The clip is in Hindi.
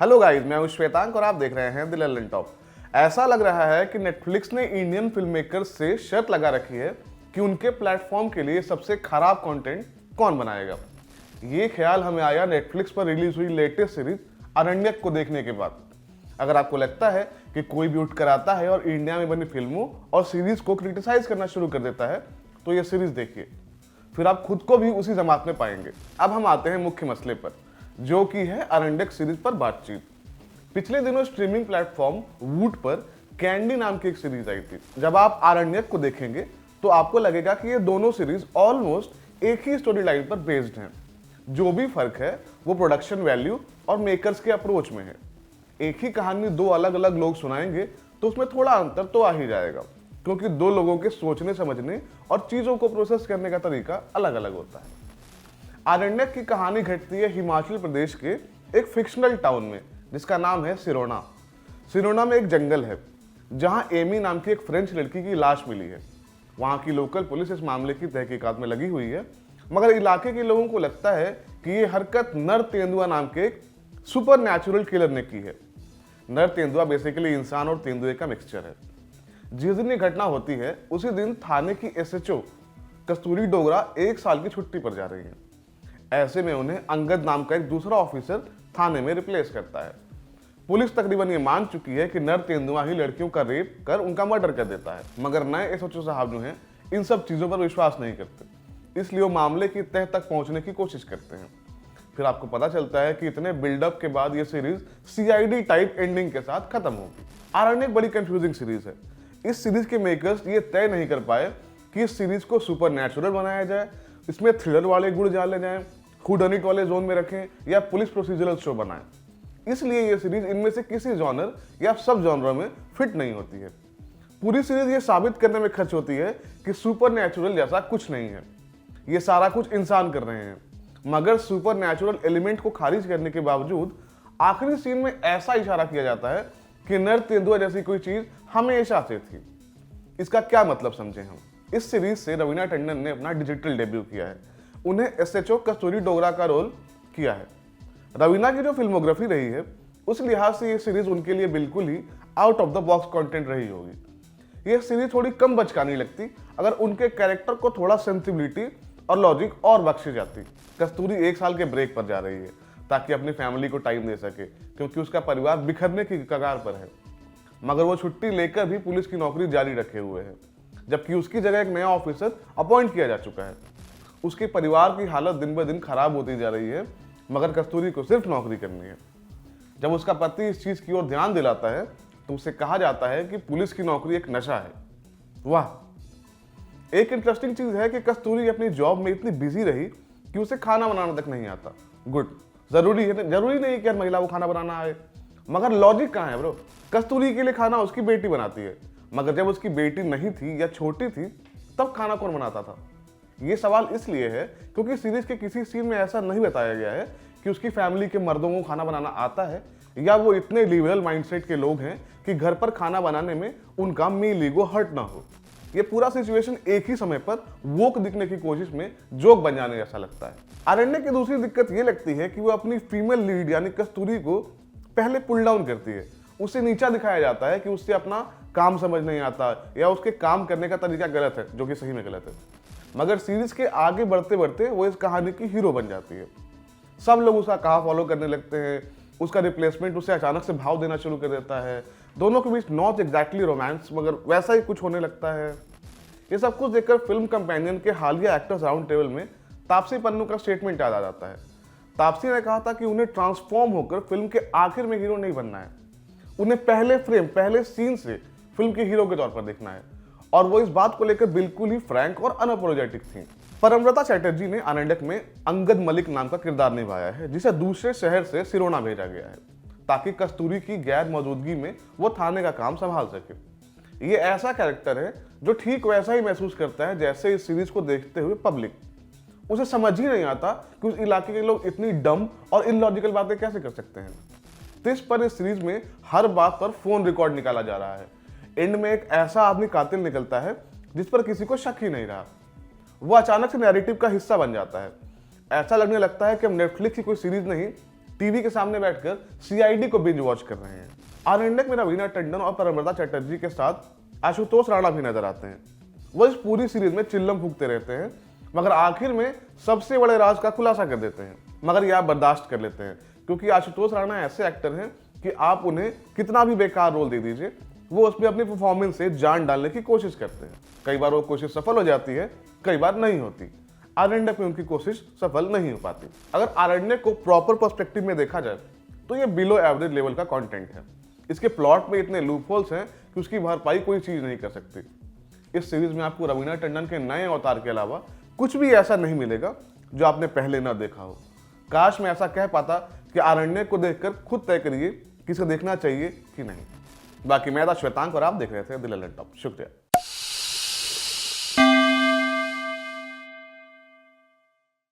हेलो गाइस, मैं हूं श्वेतांक और आप देख रहे हैं द ललन टॉप। ऐसा लग रहा है कि नेटफ्लिक्स ने इंडियन फिल्म मेकर्स से शर्त लगा रखी है कि उनके प्लेटफॉर्म के लिए सबसे खराब कंटेंट कौन बनाएगा। ये ख्याल हमें आया नेटफ्लिक्स पर रिलीज हुई लेटेस्ट सीरीज अरण्यक को देखने के बाद। अगर आपको लगता है कि कोई भी उठ कर आता है और इंडिया में बनी फिल्मों और सीरीज को क्रिटिसाइज करना शुरू कर देता है तो ये सीरीज देखिए, फिर आप खुद को भी उसी जमात में पाएंगे। अब हम आते हैं मुख्य मसले पर, जो कि है अरण्यक सीरीज पर बातचीत। पिछले दिनों स्ट्रीमिंग प्लेटफॉर्म वूट पर कैंडी नाम की एक सीरीज आई थी। जब आप अरण्यक को देखेंगे तो आपको लगेगा कि ये दोनों सीरीज ऑलमोस्ट एक ही स्टोरी लाइन पर बेस्ड हैं। जो भी फर्क है वो प्रोडक्शन वैल्यू और मेकर्स के अप्रोच में है। एक ही कहानी दो अलग अलग लोग सुनाएंगे तो उसमें थोड़ा अंतर तो आ ही जाएगा, क्योंकि दो लोगों के सोचने समझने और चीजों को प्रोसेस करने का तरीका अलग अलग होता है। अरण्यक की कहानी घटती है हिमाचल प्रदेश के एक फिक्शनल टाउन में जिसका नाम है सिरोना। सिरोना में एक जंगल है जहां एमी नाम की एक फ्रेंच लड़की की लाश मिली है। वहां की लोकल पुलिस इस मामले की तहकीकात में लगी हुई है, मगर इलाके के लोगों को लगता है कि ये हरकत नर तेंदुआ नाम के एक सुपर नेचुरल किलर ने की है। नर तेंदुआ बेसिकली इंसान और तेंदुए का मिक्सचर है। जिस दिन ये घटना होती है उसी दिन थाने की एसएचओ कस्तूरी डोगरा 1 साल की छुट्टी पर जा रही है। ऐसे में उन्हें अंगद नाम का एक दूसरा ऑफिसर थाने में रिप्लेस करता है। पुलिस तकरीबन ये मान चुकी है कि नर तेंदुआ ही लड़कियों का रेप कर उनका मर्डर कर देता है, मगर नए एसएचओ साहब जो हैं इन सब चीजों पर विश्वास नहीं करते, इसलिए वो मामले की तह तक पहुंचने की कोशिश करते हैं। फिर आपको पता चलता है कि इतने बिल्डअप के बाद ये सीरीज सीआईडी टाइप एंडिंग के साथ खत्म होगी। अरण्यक बड़ी कंफ्यूजिंग सीरीज है। इस सीरीज के मेकर्स ये तय नहीं कर पाए कि इस सीरीज को सुपर नेचुरल बनाया जाए, इसमें थ्रिलर वाले गुण डाले जाएं, हुडनिट वाले जोन में रखें या पुलिस प्रोसीजरल शो बनाएं। इसलिए ये सीरीज इनमें से किसी जॉनर या सब जॉनर में फिट नहीं होती है। पूरी सीरीज ये साबित करने में खर्च होती है कि सुपर नेचुरल जैसा कुछ नहीं है, ये सारा कुछ इंसान कर रहे हैं। मगर सुपर नेचुरल एलिमेंट को खारिज करने के बावजूद आखिरी सीन में ऐसा इशारा किया जाता है कि नर तेंदुआ जैसी कोई चीज हमेशा से थी। इसका क्या मतलब समझे हम। इस सीरीज से रवीना टंडन ने अपना डिजिटल डेब्यू किया है। उन्हें एसएचओ कस्तूरी डोगरा का रोल किया है। रवीना की जो फिल्मोग्राफी रही है उस लिहाज से ये सीरीज उनके लिए बिल्कुल ही out of the box content रही होगी। ये सीरीज थोड़ी कम बचकानी लगती अगर उनके कैरेक्टर को थोड़ा सेंसिबिलिटी और लॉजिक और बख्शी जाती। कस्तूरी 1 साल के ब्रेक पर जा रही है ताकि अपनी फैमिली को टाइम दे सके, क्योंकि उसका परिवार बिखरने की कगार पर है। मगर वो छुट्टी लेकर भी पुलिस की नौकरी जारी रखे हुए है, जबकि उसकी जगह एक नया ऑफिसर अपॉइंट किया जा चुका है। उसके परिवार की हालत दिन ब दिन खराब होती जा रही है, मगर कस्तूरी को सिर्फ नौकरी करनी है। जब उसका पति इस चीज की ओर ध्यान दिलाता है तो उसे कहा जाता है कि पुलिस की नौकरी एक नशा है। वाह, एक इंटरेस्टिंग चीज है कि कस्तूरी अपनी जॉब में इतनी बिजी रही कि उसे खाना बनाना तक नहीं आता। गुड, जरूरी नहीं कि हर महिला को खाना बनाना आए, मगर लॉजिक कहाँ है ब्रो। कस्तूरी के लिए खाना उसकी बेटी बनाती है, मगर जब उसकी बेटी नहीं थी या छोटी थी तब खाना कौन बनाता था। ये सवाल इसलिए है क्योंकि सीरीज के किसी सीन में ऐसा नहीं बताया गया है कि उसकी फैमिली के मर्दों को खाना बनाना आता है, या वो इतने लिबरल माइंडसेट के लोग हैं कि घर पर खाना बनाने में उनका मेल ईगो हर्ट ना हो। ये पूरा सिचुएशन एक ही समय पर वोक दिखने की कोशिश में जोक बन जाने जैसा लगता है। अरण्यक की दूसरी दिक्कत ये लगती है कि वो अपनी फीमेल लीड यानी कस्तूरी को पहले पुल डाउन करती है। उसे नीचा दिखाया जाता है कि उससे अपना काम समझ नहीं आता या उसके काम करने का तरीका गलत है, जो कि सही में गलत है। मगर सीरीज के आगे बढ़ते बढ़ते वो इस कहानी की हीरो बन जाती है। सब लोग उसका कहा फॉलो करने लगते हैं। उसका रिप्लेसमेंट उसे अचानक से भाव देना शुरू कर देता है। दोनों के बीच नॉट एग्जैक्टली रोमांस, मगर वैसा ही कुछ होने लगता है। ये सब कुछ देखकर फिल्म कंपेनियन के हालिया एक्टर्स राउंड टेबल में तापसी पन्नू का स्टेटमेंट याद आ जाता है। तापसी ने कहा था कि उन्हें ट्रांसफॉर्म होकर फिल्म के आखिर में हीरो नहीं बनना है, उन्हें पहले फ्रेम पहले सीन से फिल्म के हीरो के तौर पर देखना है। और वो इस बात को लेकर बिल्कुल ही फ्रैंक और अनअपोलोजेटिक थी। परमव्रता चैटर्जी ने अरण्यक में अंगद मलिक नाम का किरदार निभाया है, जिसे दूसरे शहर से सिरोना भेजा गया है ताकि कस्तूरी की गैर मौजूदगी में वो थाने का काम संभाल सके। ये ऐसा कैरेक्टर है जो ठीक वैसा ही महसूस करता है जैसे इस सीरीज को देखते हुए पब्लिक। उसे समझ ही नहीं आता कि उस इलाके के लोग इतनी डम और इलॉजिकल बातें कैसे कर सकते हैं। तो इस पर इस सीरीज में हर बात पर फोन रिकॉर्ड निकाला जा रहा है। एंड में एक ऐसा आदमी कातिल निकलता है जिस पर किसी को शक ही नहीं रहा। वो अचानक से नैरेटिव का हिस्सा बन जाता है। ऐसा लगने लगता है कि हम नेटफ्लिक्स की कोई सीरीज नहीं, टीवी के सामने बैठकर सीआईडी को बिंज वॉच कर रहे हैं। आरण्यक में रवीना टंडन और परमृता चटर्जी के साथ आशुतोष राणा भी नजर आते हैं। वो इस पूरी सीरीज में चिल्लम फूकते रहते हैं, मगर आखिर में सबसे बड़े राज का खुलासा कर देते हैं। मगर ये आप बर्दाश्त कर लेते हैं, क्योंकि आशुतोष राणा ऐसे एक्टर हैं कि आप उन्हें कितना भी बेकार रोल दे दीजिए, वो उसमें अपनी परफॉर्मेंस से जान डालने की कोशिश करते हैं। कई बार वो कोशिश सफल हो जाती है, कई बार नहीं होती। आरण्यक में उनकी कोशिश सफल नहीं हो पाती। अगर आरण्यक को प्रॉपर पर्सपेक्टिव में देखा जाए तो ये बिलो एवरेज लेवल का कंटेंट है। इसके प्लॉट में इतने लूपहोल्स हैं कि उसकी भरपाई कोई चीज नहीं कर सकती। इस सीरीज में आपको रवीना टंडन के नए अवतार के अलावा कुछ भी ऐसा नहीं मिलेगा जो आपने पहले ना देखा हो। काश मैं ऐसा कह पाता कि आरण्यक को देखकर खुद तय करिए कि इसे देखना चाहिए कि नहीं। बाकी मैं था श्वेतांक और आप देख रहे थे द लैंडटॉप। शुक्रिया।